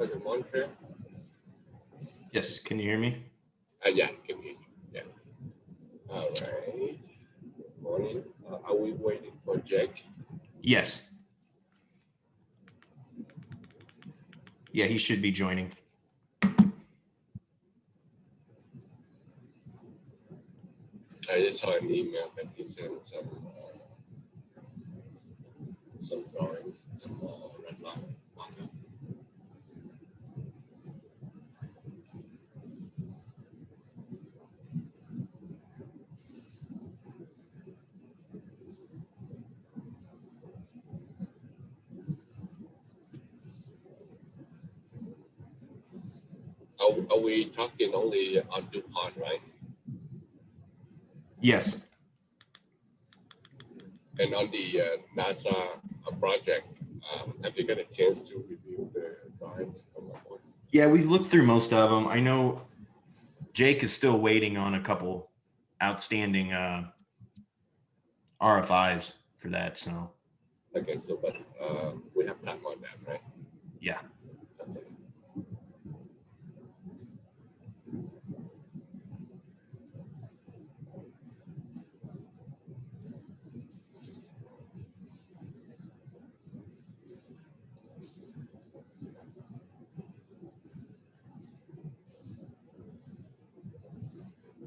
Dr. Montre? Yes, can you hear me? Yeah, I can hear you. Yeah. All right. Good morning. Are we waiting for Jake? Yes. Yeah, he should be joining. I just saw an email that he sent some drawings, some red line manga. Are we talking only on Dupont, right? Yes. And on the NASA project, have you got a chance to review the drawings from the board? Yeah, we've looked through most of them. I know Jake is still waiting on a couple outstanding RFIs for that. So Okay, so but we have time on that, right? yeah. Okay.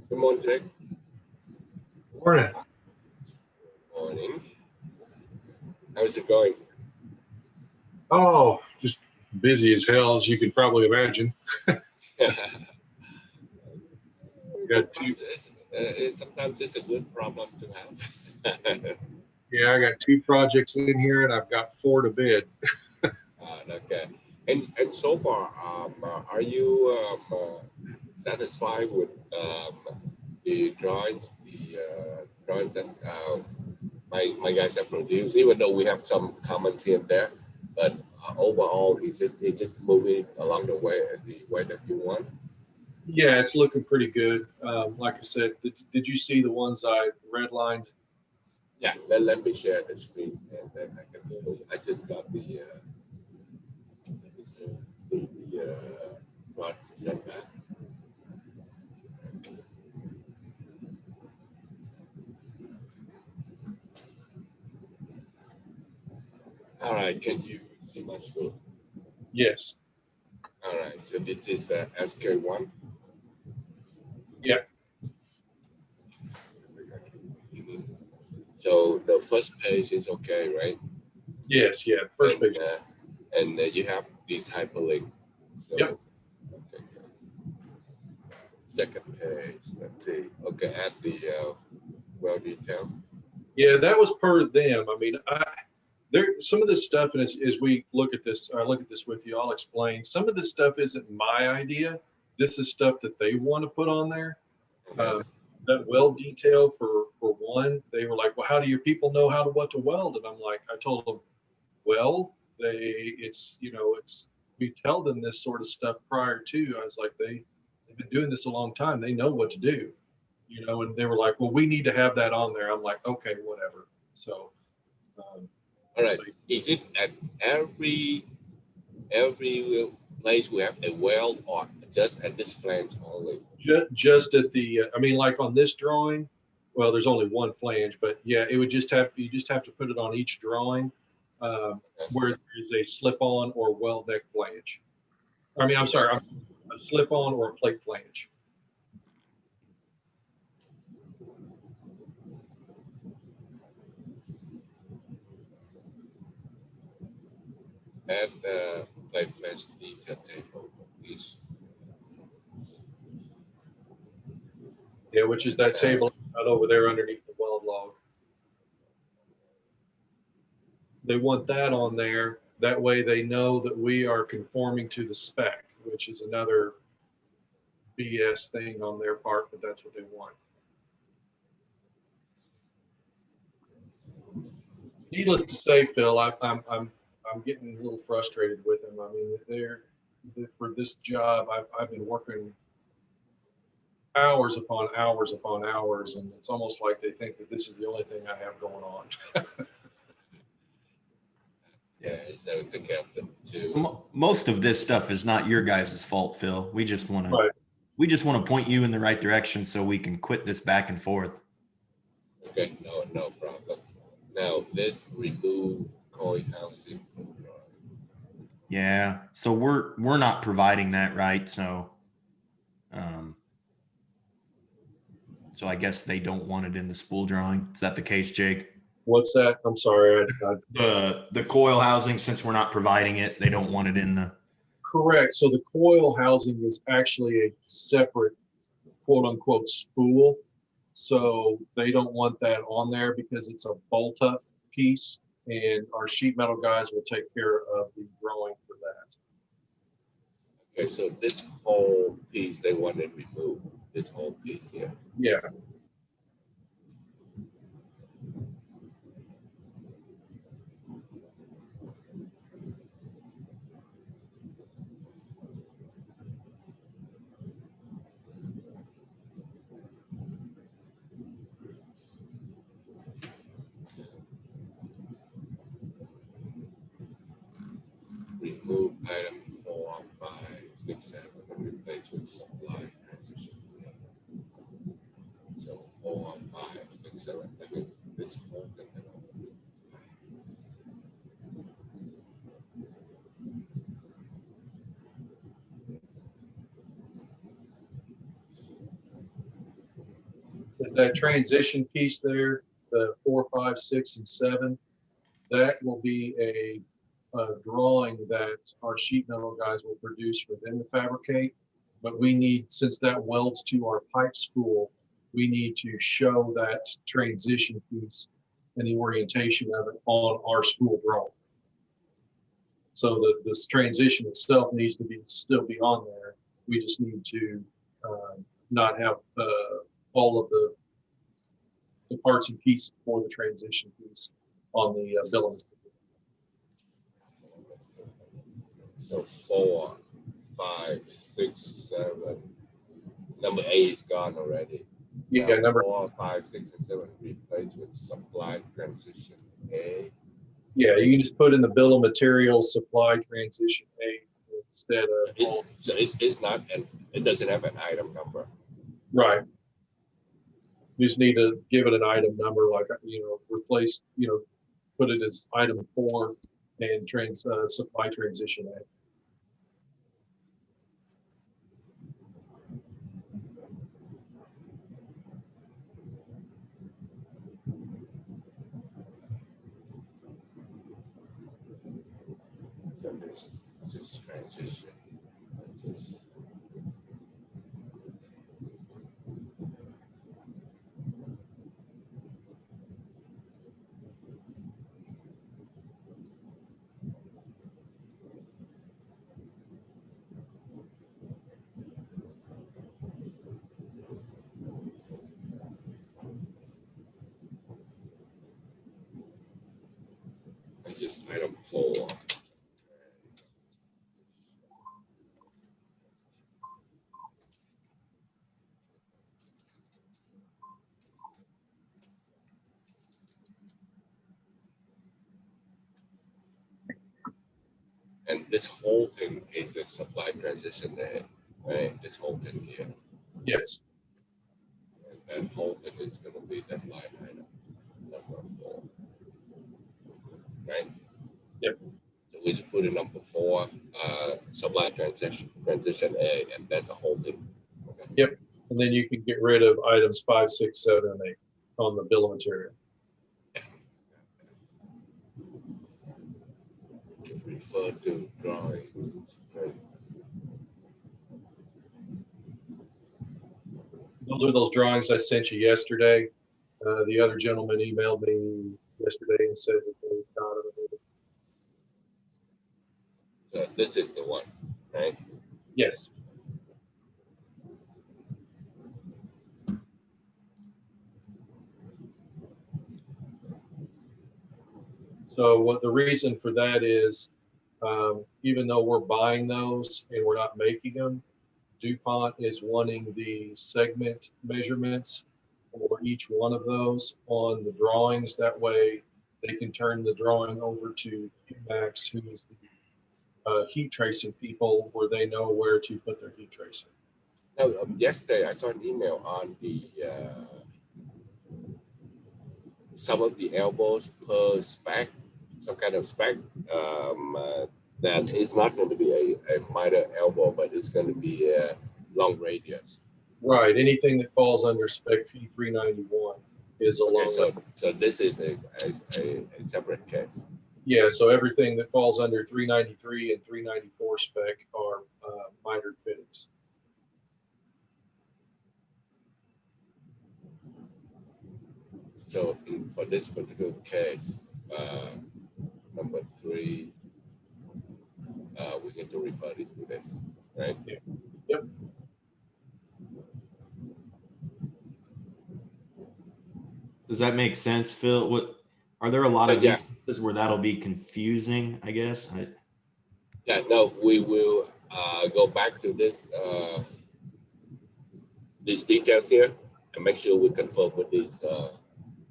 Good morning, Jake. Morning. Morning. How's it going? Oh, just busy as hell, as you can probably imagine. Got two, Sometimes it's a good problem to have. yeah, I got 2 projects in here, and I've got 4 to bid. Okay. And so far, are you satisfied with the drawings, that my guys have produced? Even though we have some comments here and there, but overall, is it moving along the way that you want? Yeah, it's looking pretty good. Like I said, did you see the ones I redlined? Yeah. Let me share the screen, and then I can show you. I just got the what said that. All right, can you see my screen? Yes. All right, so this is SK1. Yep. So the first page is okay, right? Yes. Yeah. First page. And you have this hyperlink. So, Yep. Okay. Second page. Let's see. Okay, add the well detail. Yeah, that was per them. I mean, there some of this stuff, and as we look at this, I look at this with you, I'll explain. Some of this stuff isn't my idea. This is stuff that they want to put on there. Okay. That weld detail for one, they were like, well, how do your people know what to weld? And I'm like, I told them, well, it's we tell them this sort of stuff prior to. I was like, they've been doing this a long time. They know what to do, and they were like, well, we need to have that on there. I'm like, okay, whatever. So, All right. Is it at every place we have a weld, or just at this flange only? just at the, I mean, like on this drawing, well, there's only one flange, but yeah, you just have to put it on each drawing where there's a slip-on or weld neck flange. I mean, I'm sorry, a slip-on or a plate flange. Add the plate flange detail table, please. Yeah, which is that table right over there underneath the weld log. They want that on there. That way they know that we are conforming to the spec, which is another BS thing on their part, but that's what they want. Needless to say, Phil, I'm getting a little frustrated with them. I mean, for this job, I've been working hours upon hours upon hours, and it's almost like they think that this is the only thing I have going on. Yeah, they would take care of to, Most of this stuff is not your guys' fault, Phil. We just want Right. to point you in the right direction so we can quit this back and forth. okay, no problem. Now let's remove coy housing from drawing. Yeah. So we're not providing that, right? So I guess they don't want it in the spool drawing. Is that the case, Jake? What's that? I'm sorry. The coil housing, since we're not providing it, they don't want it in the. Correct. So the coil housing is actually a separate quote unquote spool. So they don't want that on there because it's a bolt up piece, and our sheet metal guys will take care of the drawing for that. Okay, so this whole piece they want to remove. This whole piece here. Yeah. Remove item 4, 5, 6, 7, and replace with supply transition. So 4, 5, 6, 7. I mean, this whole thing. Is that transition piece there, the 4, 5, 6, and 7, that will be a drawing that our sheet metal guys will produce for them to fabricate. But we need, since that welds to our pipe spool, we need to show that transition piece and the orientation of it on our spool drawing. So this transition itself needs to still be on there. We just need to not have all of the parts and pieces for the transition piece on the bill of material. So 4, 5, 6, 7. Number 8 is gone already. Yeah, Now, number 4, 5, 6, and 7 replaced with supply transition A. Yeah, you can just put in the bill of materials supply transition A instead of It's not, and it doesn't have an item number. right. You just need to give it an item number, like replace, put it as item 4 and supply transition A. So this transition. Just, This is item 4. And this whole thing is a supply transition there, right? This whole thing here. Yes. And that whole thing is going to be that line item number 4. Right? Yep. So we just put in number 4, supply transition A, and that's the whole thing. Okay. Yep. And then you can get rid of items 5, 6, 7, and 8 on the bill of material. Refer to drawings. Right. Those are those drawings I sent you yesterday. The other gentleman emailed me yesterday and said that they got it. So this is the one, right? Yes. So what the reason for that is, even though we're buying those and we're not making them, Dupont is wanting the segment measurements for each one of those on the drawings. That way they can turn the drawing over to Max, who's heat tracing people where they know where to put their heat tracing. Now, yesterday I saw an email on the some of the elbows per spec, some kind of spec that is not going to be a minor elbow, but it's going to be a long radius. Right. Anything that falls under spec P391 is a long. So this is a separate case. Yeah. So everything that falls under 393 and 394 spec are mitered fittings. So for this particular case, number 3, we get to refer this to this, right? Yeah. Yep. Does that make sense, Phil? What are there a lot of instances where that'll be confusing, I guess? Yeah, no, we will go back to this these details here and make sure we confirm with these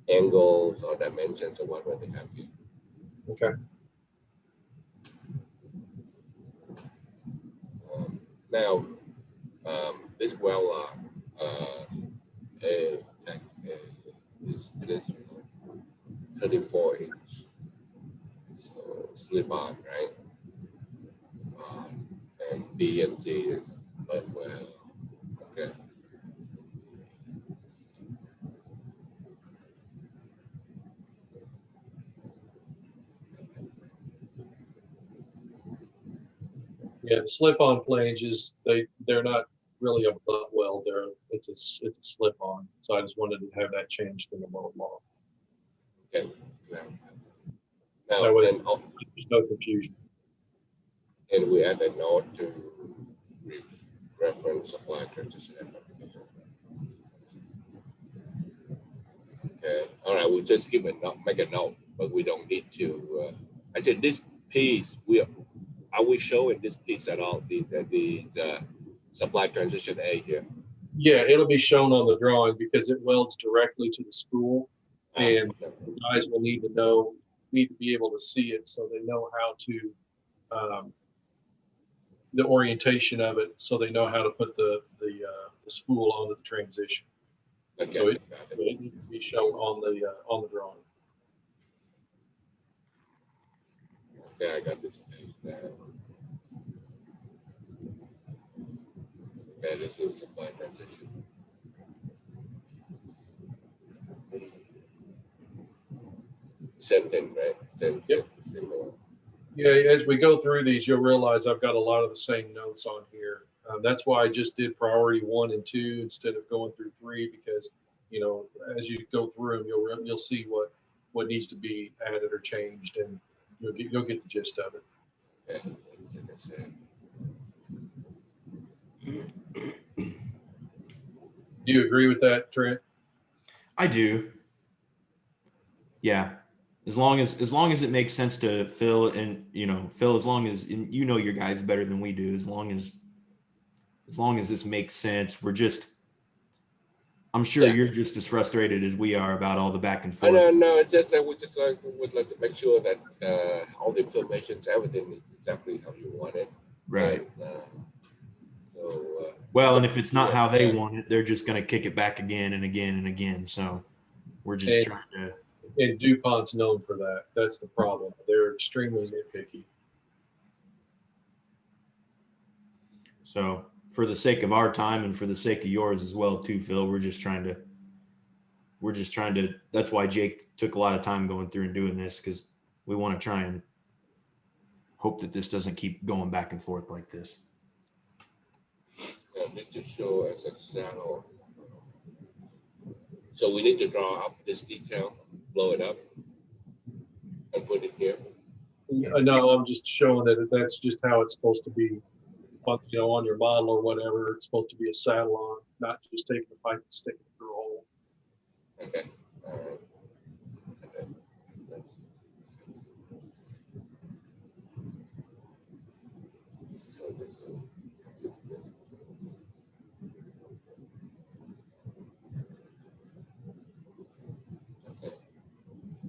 angles or dimensions or whatever they have here. Okay. Now, this well this 34-inch, so slip on, right? And B and C is but well, okay. Yeah, the slip-on flanges, they're not really a butt weld. It's a slip-on. So I just wanted to have that changed in the weld law. Okay. That Now, way, and, there's no confusion. and we add a note to reference supply transition application. Okay. All right. We'll just give a note, make a note, but we don't need to. I said this piece. Are we showing this piece at all? The supply transition A here. Yeah, it'll be shown on the drawing because it welds directly to the spool, and guys will need to be able to see it so they know how to the orientation of it, so they know how to put the spool onto the transition. Okay. So it needs to be shown on the drawing. Okay, I got this page down. Okay, this is supply transition. Same thing, right? Yep. Similar. Yeah, as we go through these, you'll realize I've got a lot of the same notes on here. That's why I just did priority 1 and 2 instead of going through 3, because as you go through them, you'll see what needs to be added or changed, and you'll get the gist of it. Okay. Do you agree with that, Trent? I do. Yeah. As long as it makes sense to Phil, and Phil, as long as your guys better than we do, as long as this makes sense, I'm sure you're just as frustrated as we are about all the back and forth. No, it's just that we just would like to make sure that all the information, everything is exactly how you want it. Right. And, well, and if it's not how they want it, they're just going to kick it back again and again and again. So we're just trying to. And DuPont's known for that. That's the problem. They're extremely nitpicky. So for the sake of our time and for the sake of yours as well too, Phil, we're just trying to, that's why Jake took a lot of time going through and doing this, because we want to try and hope that this doesn't keep going back and forth like this. I need to show as a saddle. So we need to draw up this detail, blow it up, and put it here. No, I'm just showing that that's just how it's supposed to be. On your model or whatever, it's supposed to be a saddle on, not just taking the pipe and sticking it through a hole. Okay. All right.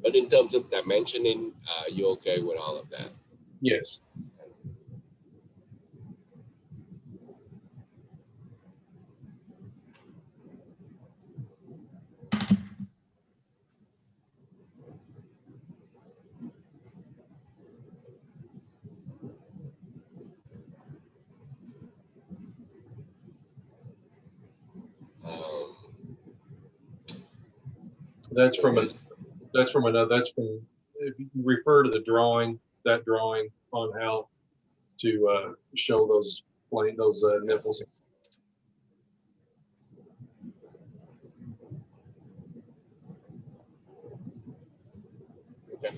But in terms of dimensioning, you're okay with all of that? Yes. That's from a, that's from another, that's from, if you can refer to the drawing, that drawing on how to show those flame, those nipples. Okay.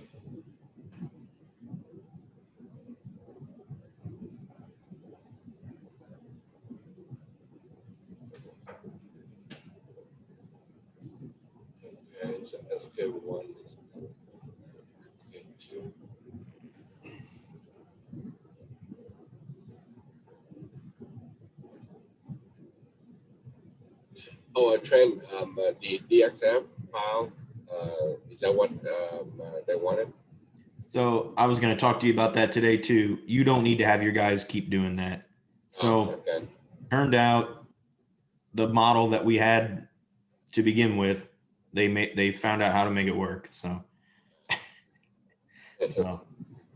Okay, so SK1 is SK2. Oh, Trent, the DXF file, is that what they wanted? So I was going to talk to you about that today too. You don't need to have your guys keep doing that. So Okay. turned out the model that we had to begin with, they found out how to make it work. So, so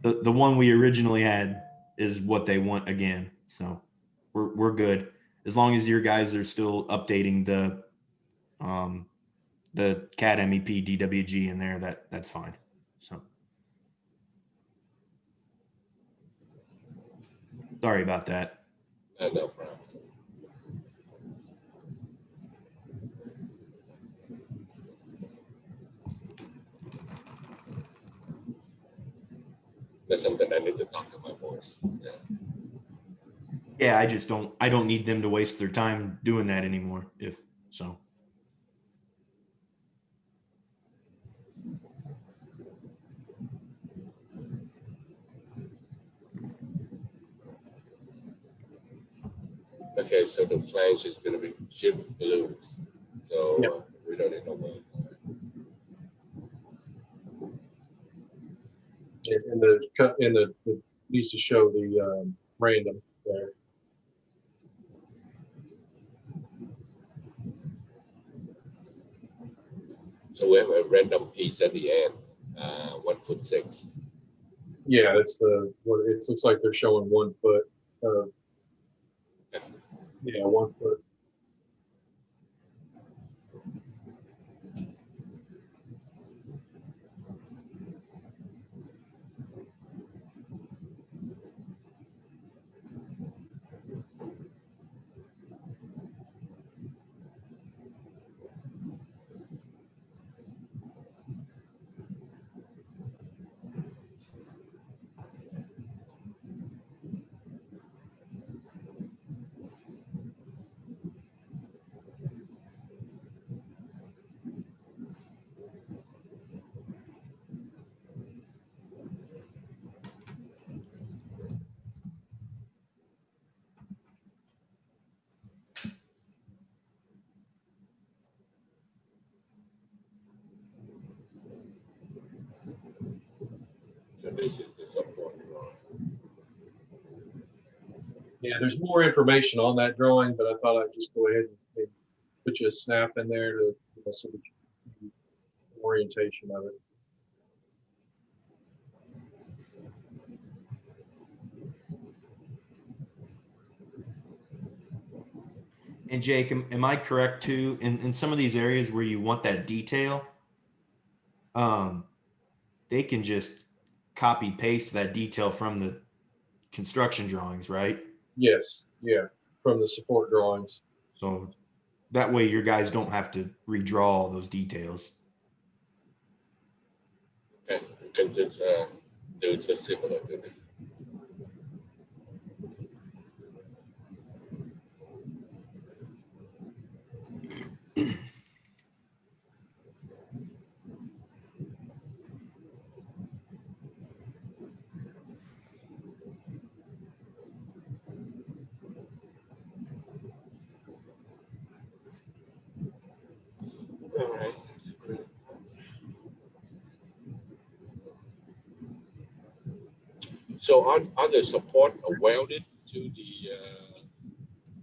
the one we originally had is what they want again. So we're good as long as your guys are still updating the CAD MEP DWG in there. That's fine. So sorry about that. No problem. That's something I need to talk to my boys. Yeah. Yeah, I don't need them to waste their time doing that anymore. If so. Okay, so the flange is going to be ship blues. So Yep. We don't need no way. And the cut in the needs to show the random there. So we have a random piece at the end, 1'6". Yeah, it's the what it looks like they're showing 1 foot. Yeah, 1 foot. So this is the support drawing. Yeah, there's more information on that drawing, but I thought I'd just go ahead and put you a snap in there to so that you orientation of it. And Jake, am I correct too? In some of these areas where you want that detail, they can just copy paste that detail from the construction drawings, right? Yes, yeah, from the support drawings. So that way your guys don't have to redraw all those details. Okay, we can just do just similar to this. All right. So are the support welded to the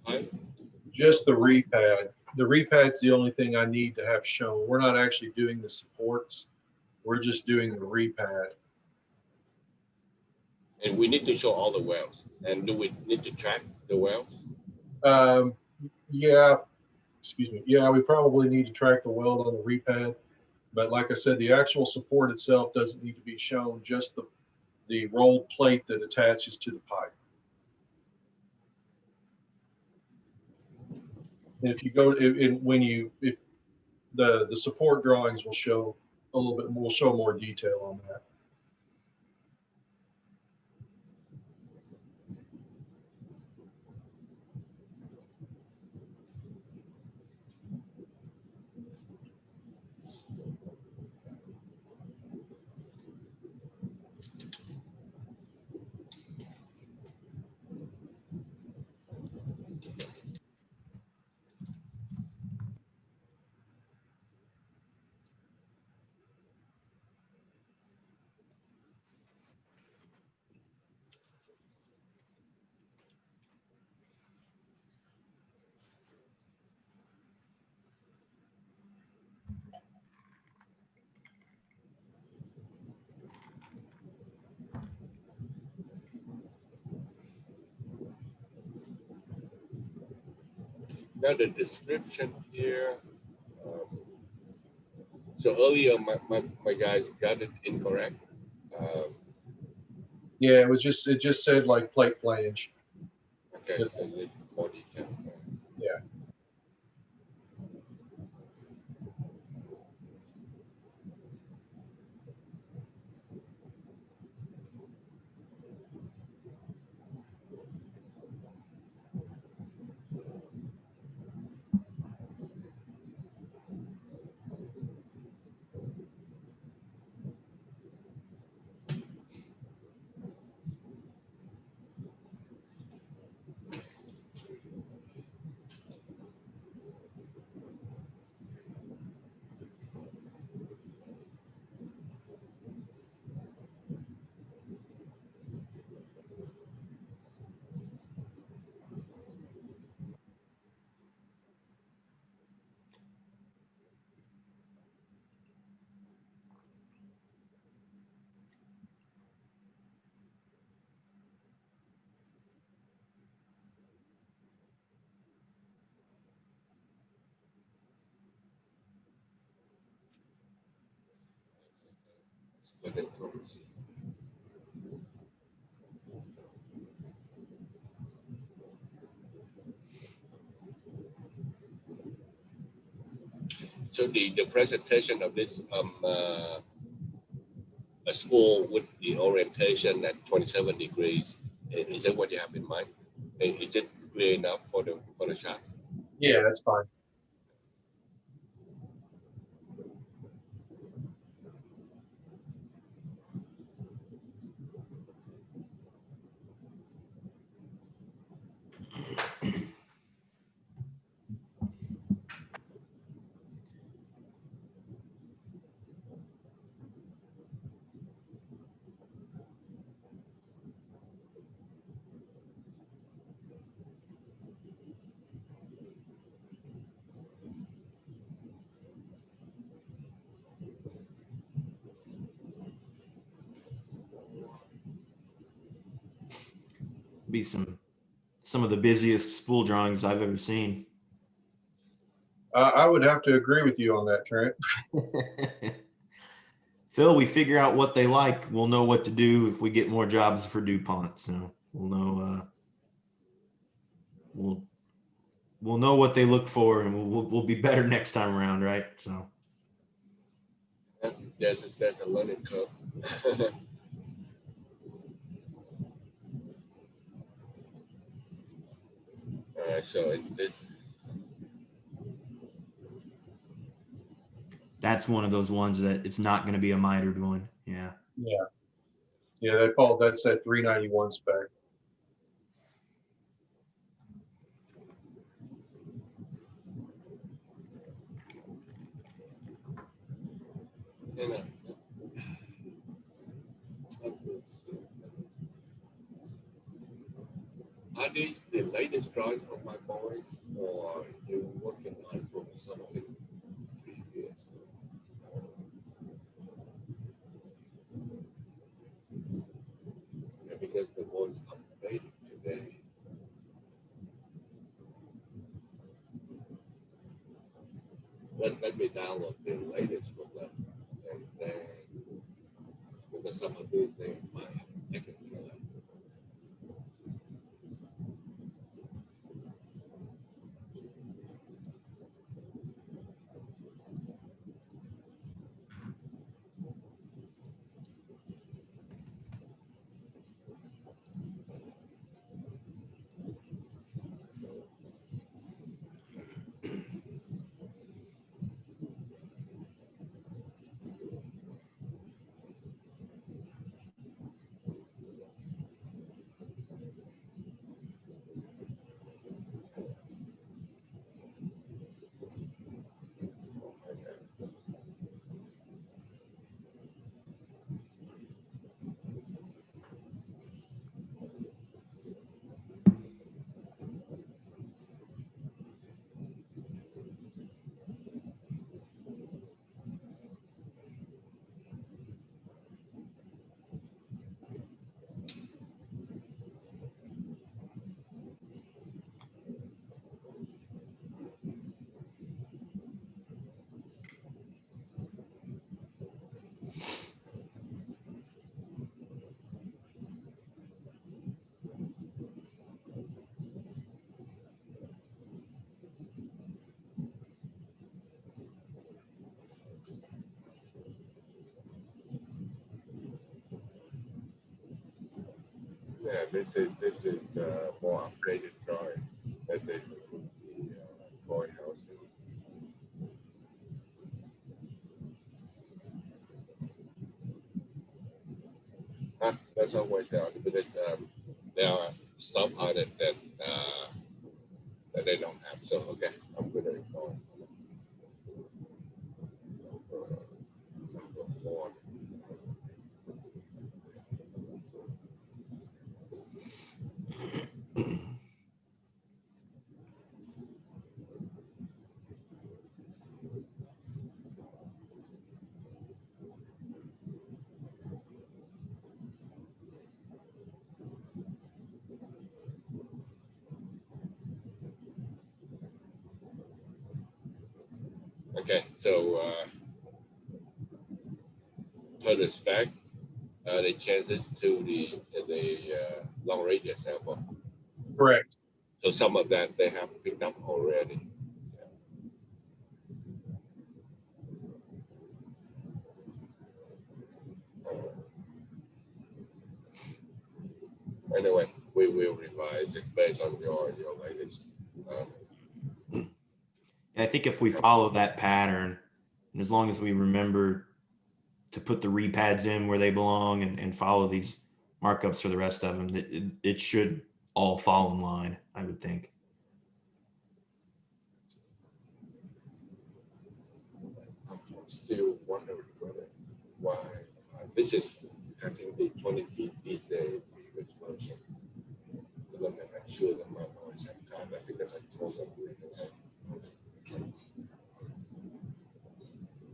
pipe? Just the repad. The repad's the only thing I need to have shown. We're not actually doing the supports. We're just doing the repad. And we need to show all the welds. And do we need to track the welds? Yeah, excuse me. Yeah, we probably need to track the weld on the repad. But like I said, the actual support itself doesn't need to be shown, just the rolled plate that attaches to the pipe. And if you go, if the support drawings will show a little bit, will show more detail on that. Now the description here. So earlier, my guys got it incorrect. Um, Yeah, it just said like plate flange. okay, Just, so you need more detail. yeah. Split it. So the presentation of this a spool with the orientation at 27 degrees, is that what you have in mind? Is it clear enough for the shot? Yeah, that's fine. Be some of the busiest spool drawings I've ever seen. I would have to agree with you on that, Trent. Phil, we figure out what they like, we'll know what to do if we get more jobs for Dupont. So we'll know we'll know what they look for, and we'll be better next time around, right? So There's a learning curve. All right, so that's one of those ones that it's not going to be a mitered one. Yeah. Yeah. Yeah, that's that 391 spec. you know, are these the latest drawings from my boys, or you working on from some of it previous? Yeah, because the boys updated today. Let me download the latest from them. some of these things might have taken care of. Yeah, this is more updated drawing that they do the toy housing. That's always there because there are stuff on it that they don't have. So okay, I'm gonna ignore number 4. Okay, so for the spec, they changed this to the long radius sample. Correct. So some of that they have picked up already. Anyway, we will revise it based on your latest. I think if we follow that pattern, and as long as we remember to put the repads in where they belong and follow these markups for the rest of them, it should all fall in line, I would think. I'm still wondering why this is detecting the 20 feet is the previous version. Let me make sure that my voice at time. I think that's I told them.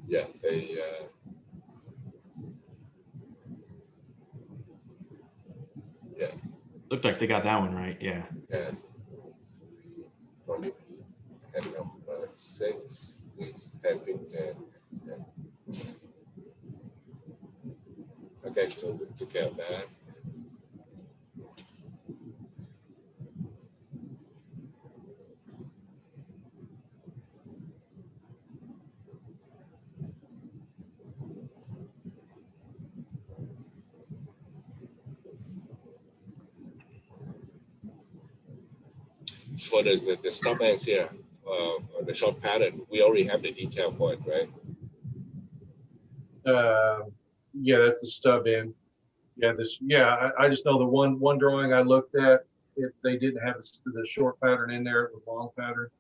Yeah, they yeah. Looked like they got that one right. Yeah. And 20 feet and number 6 is 10 feet 10. Okay, so we took care of that. For the stop ends here, the short pattern, we already have the detail for it, right? Yeah, that's the stub end. Yeah, I just know the one drawing I looked at, they didn't have the short pattern in there, it was long pattern.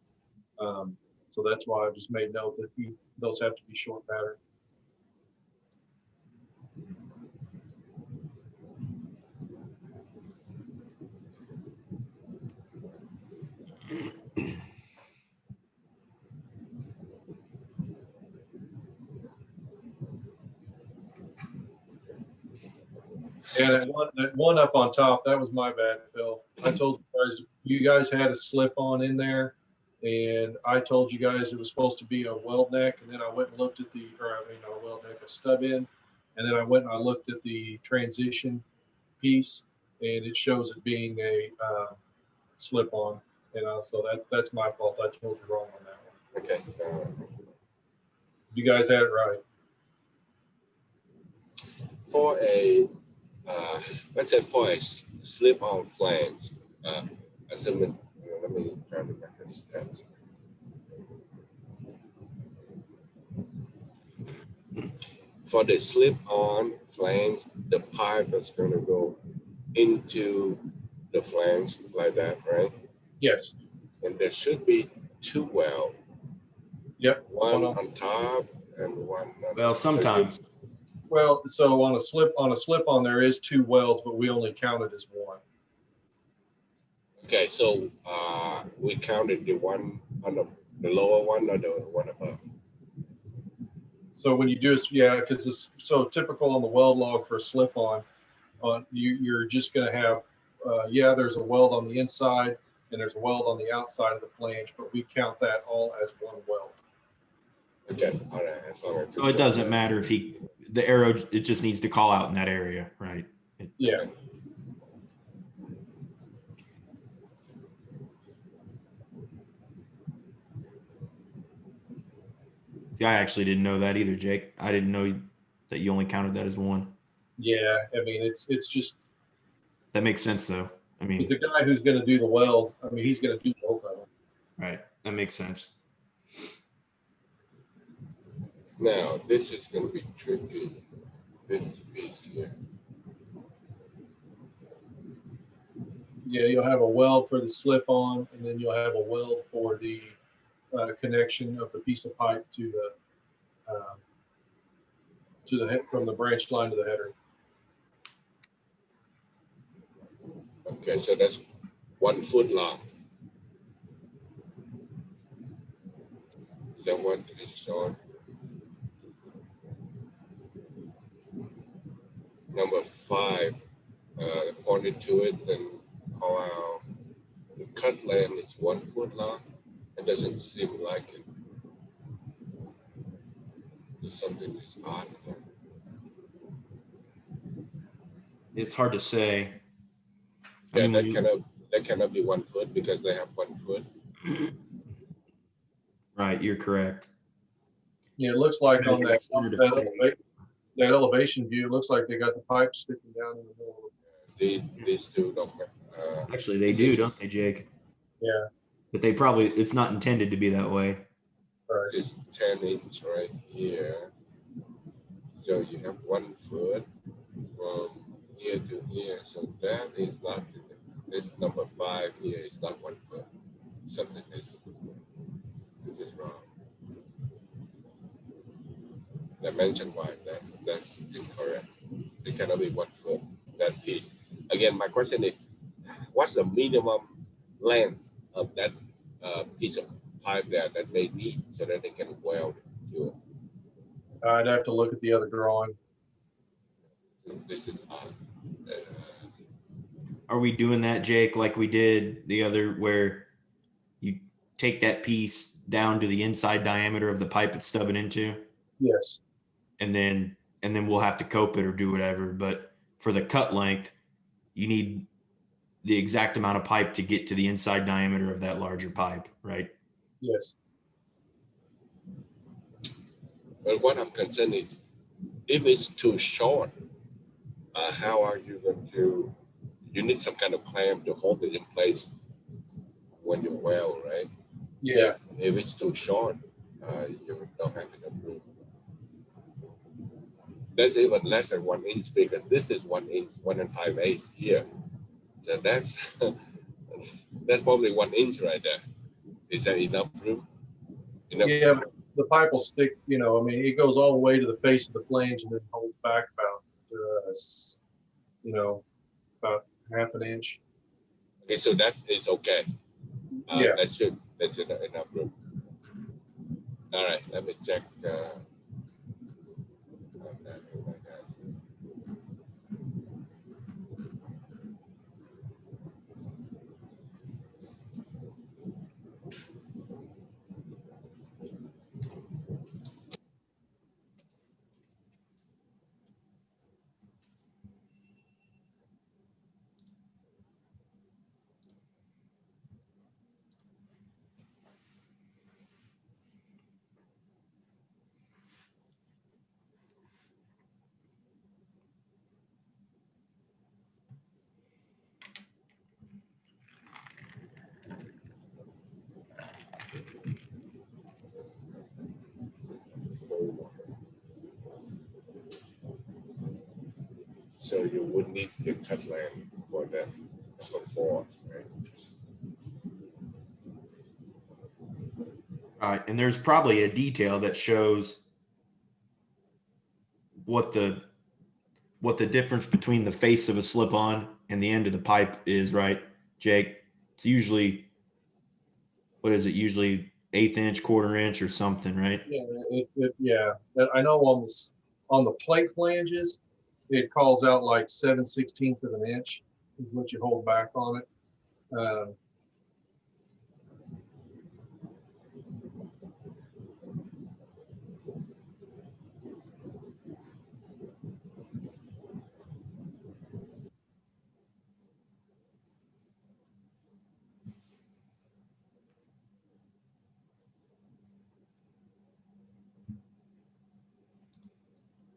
So that's why I just made note that those have to be short pattern. Yeah, that one up on top, that was my bad, Phil. I told you guys had a slip on in there, and I told you guys it was supposed to be a weld neck, and then I went and looked at a weld neck, a stub end, And then I went and I looked at the transition piece, and it shows it being a slip-on. And so that's my fault. I told you wrong on that one. Okay. You guys had it right. For a let's say for a slip-on flange, assuming, let me try to make this steps. For the slip-on flange, the pipe is going to go into the flange like that, right? Yes. And there should be two wells. Yep. One on top and one. Well, sometimes. Well, so on a slip-on there is two welds, but we only count it as one. Okay, so we counted the one on the lower one or the one above. So when you do it, yeah, because it's so typical on the weld log for a slip-on, you're just going to have, there's a weld on the inside and there's a weld on the outside of the flange, but we count that all as one weld. Okay, all right. As long as So it doesn't matter if the arrow, it just needs to call out in that area, right? Yeah. See, I actually didn't know that either, Jake. I didn't know that you only counted that as one. Yeah, I mean, it's just. That makes sense, though. I mean, it's a guy who's going to do the weld. I mean, he's going to do both of them. Right. That makes sense. Now, this is going to be tricky. This piece here. Yeah, you'll have a weld for the slip-on, and then you'll have a weld for the connection of the piece of pipe to the head, from the branch line to the header. Okay, so that's 1 foot long. Is that what is shown? Number 5, pointed to it and call out the cut length is 1 foot long. It doesn't seem like it. There's something that's odd there. It's hard to say. Yeah, I mean, that cannot be 1 foot because they have 1 foot. Right, you're correct. Yeah, it looks like on that that elevation view, it looks like they got the pipe sticking down in the middle of it. These two don't. Actually, they do, don't they, Jake? Yeah. But it's not intended to be that way. Right. It's 10 inches right here. So you have 1 foot from here to here. So that is not, this number 5 here is not 1 foot. Something is wrong. Dimension-wise, that's incorrect. It cannot be 1 foot, that piece. Again, my question is, what's the minimum length of that piece of pipe there that they need so that they can weld to it? I'd have to look at the other drawing. This is odd. Are we doing that, Jake, like we did the other, where you take that piece down to the inside diameter of the pipe it's stubbing into? Yes. And then we'll have to cope it or do whatever. But for the cut length, you need the exact amount of pipe to get to the inside diameter of that larger pipe, right? Yes. But what I'm concerned is, if it's too short, how are you going to? You need some kind of clamp to hold it in place when you weld, right? Yeah. If it's too short, you don't have enough room. That's even less than 1 inch because this is 1 inch, 1 5/8 here. So that's that's probably 1 inch right there. Is that enough room? Yeah, the pipe will stick, I mean, it goes all the way to the face of the flange and then holds back about, about half an inch. Okay, so that is okay. Yeah. That's enough room. All right, let me check. so you would need the cut land for that number 4, right? And there's probably a detail that shows what the difference between the face of a slip-on and the end of the pipe is, right, Jake? It's usually, what is it? Usually 1/8 inch, 1/4 inch, or something, right? Yeah. I know on the plate flanges, it calls out like 7/16 of an inch is what you hold back on it.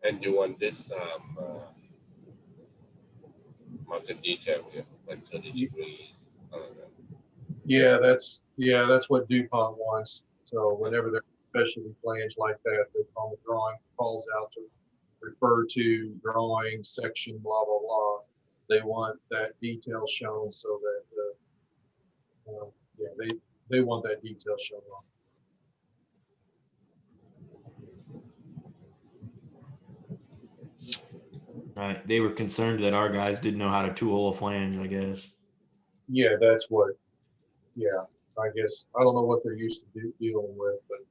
And you want this mounted detail here, like 30 degrees. That's what Dupont wants. So whenever they're specialty flange like that, on the drawing calls out to refer to drawing section blah blah blah. They want that detail shown so that they want that detail shown on. Right. They were concerned that our guys didn't know how to two-hole a flange, I guess. Yeah, that's what. Yeah, I guess I don't know what they're used to dealing with, but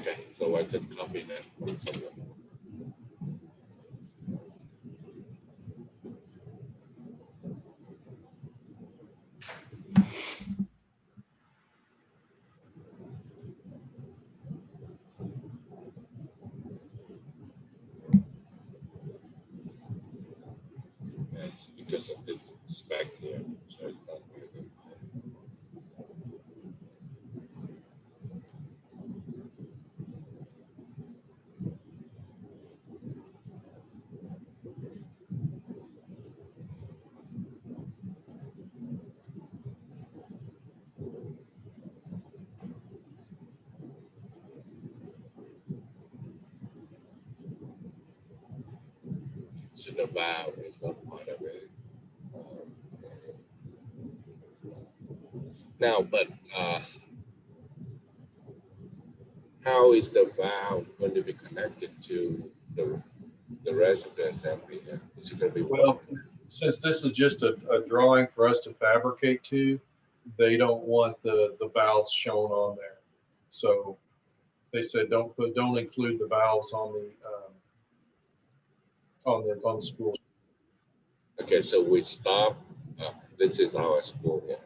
Okay, so I can copy that from somewhere. Yes, because of this spec here, so it's not really. So the valve is not part of it. Now, but how is the valve going to be connected to the rest of the assembly? Here? Is it going to be well, since this is just a drawing for us to fabricate to, they don't want the valves shown on there. So they said don't include the valves on the spool. Okay, so we stop. This is our spool here.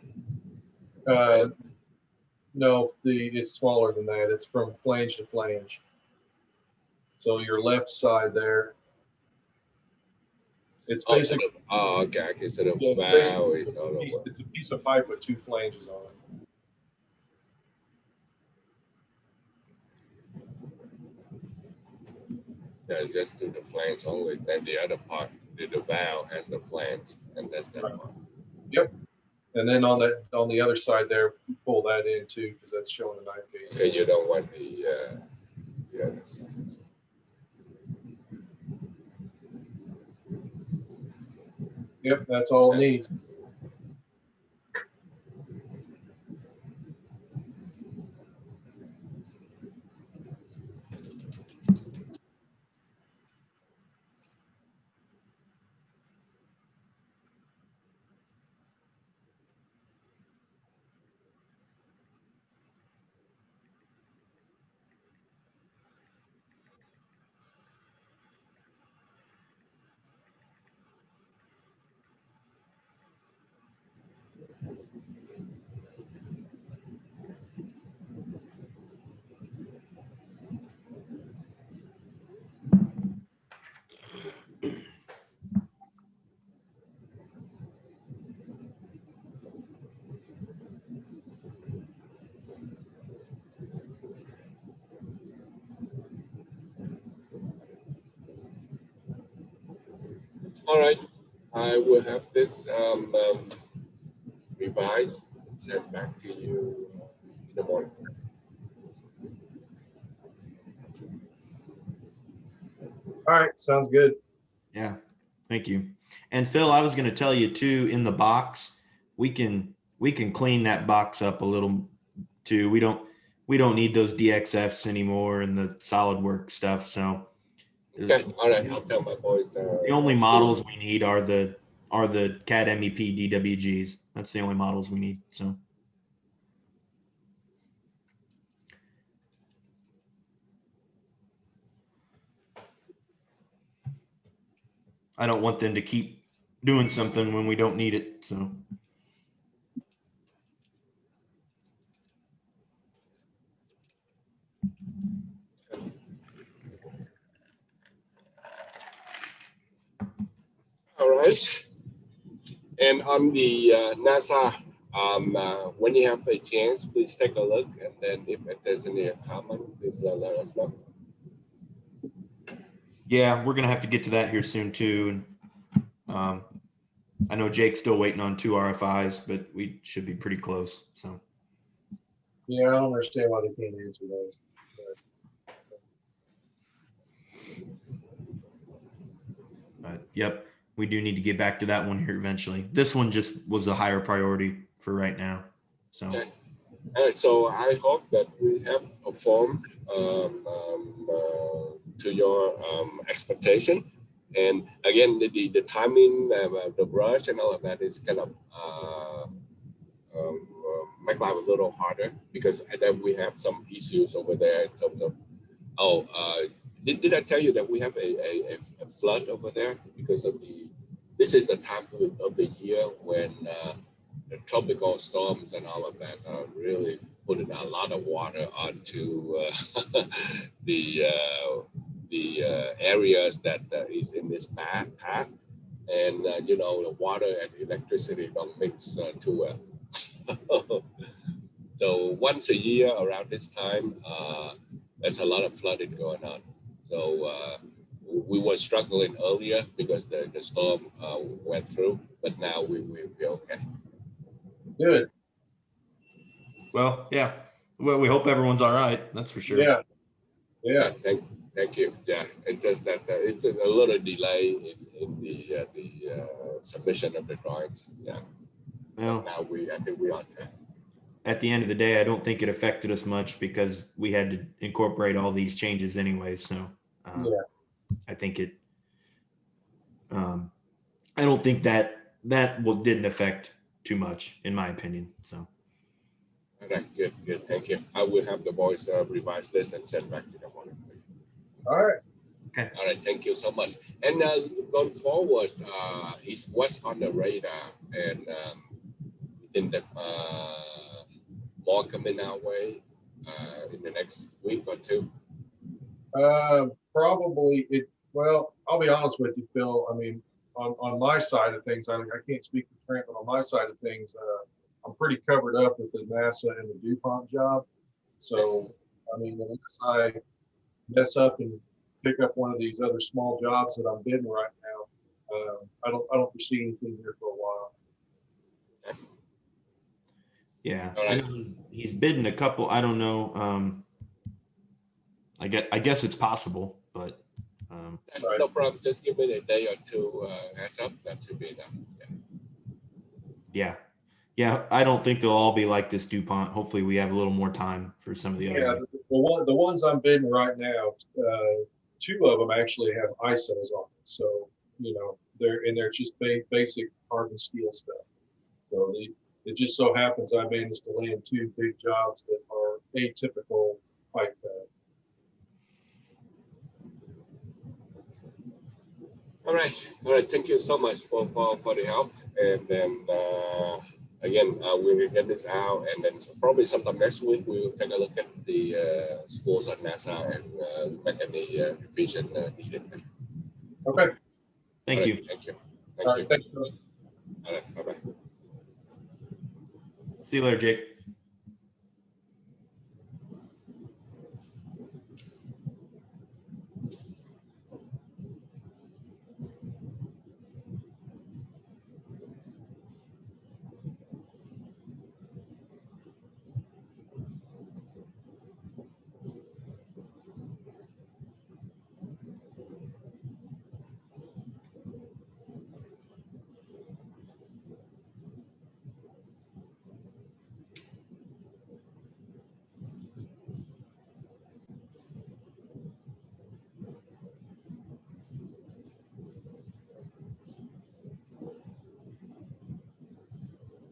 No, it's smaller than that. It's from flange to flange. So your left side there. It's basically. Okay. So the Yeah, valve is all over. It's a piece of pipe with 2 flanges on it. Yeah, just do the flange only. Then the other part, the valve has the flange, and that's that Right. part. Yep. And then on the other side there, pull that in too, because that's showing a 9 gauge. Okay, you don't want the other side. Yep, that's all it needs. All right, I will have this revised, sent back to you in the morning. All right, sounds good. Yeah, thank you. And Phil, I was going to tell you too, in the box, we can clean that box up a little too. We don't need those DXFs anymore and the SolidWorks stuff. So Okay, all right. I'll tell my boys. the only models we need are the CAD MEP DWGs. That's the only models we need. So I don't want them to keep doing something when we don't need it. So All right. And on the NASA, when you have a chance, please take a look. And then if there's any comment, please let us know. yeah, we're gonna have to get to that here soon too. And I know Jake's still waiting on 2 RFIs, but we should be pretty close. So Yeah, I don't understand why they can't answer those. yep, we do need to get back to that one here eventually. This one just was a higher priority for right now. So Okay. All right, so I hope that we have performed to your expectation. And again, the timing, the brush and all of that is kind of make life a little harder because then we have some issues over there in terms of, did I tell you that we have a flood over there because of this is the time of the year when the tropical storms and all of that are really putting a lot of water onto the areas that is in this path. And, the water and electricity don't mix too well. So once a year around this time, there's a lot of flooding going on. So we were struggling earlier because the storm went through, but now we're okay. Good. well, yeah. Well, we hope everyone's all right. That's for sure. Yeah. Yeah. Thank you. Yeah, it's just that it's a little delay in the submission of the drawings. Yeah. Well, Now I think we're on track. at the end of the day, I don't think it affected us much because we had to incorporate all these changes anyway. So Yeah. I think it. I don't think that didn't affect too much, in my opinion. So. All right, good. Thank you. I will have the boys revise this and send back to the morning. All right. Okay. All right, thank you so much. And going forward, is what's on the radar, and in the more coming our way in the next week or two. Probably it. Well, I'll be honest with you, Phil. I mean, on my side of things, I can't speak for Trent, but on my side of things, I'm pretty covered up with the NASA and the Dupont job. So, I mean, unless I mess up and pick up one of these other small jobs that I'm bidding right now, I don't foresee anything here for a while. Yeah, All right. I know he's bidding a couple. I don't know. I guess it's possible, but Right. No problem. Just give me a day or two heads up. That should be enough. yeah. I don't think they'll all be like this Dupont. Hopefully, we have a little more time for some of the Yeah, other. the ones I'm bidding right now, 2 of them actually have ISOs on it. So, they're just basic carbon steel stuff. So it just so happens I managed to land 2 big jobs that are atypical pipe fab. All right. Thank you so much for the help. And then again, we will get this out, and then probably sometime next week we will take a look at the schools at NASA and make any revision needed. Okay. Thank you. Thank you. All right. Thanks, Phil. All right. Bye bye. See you later, Jake.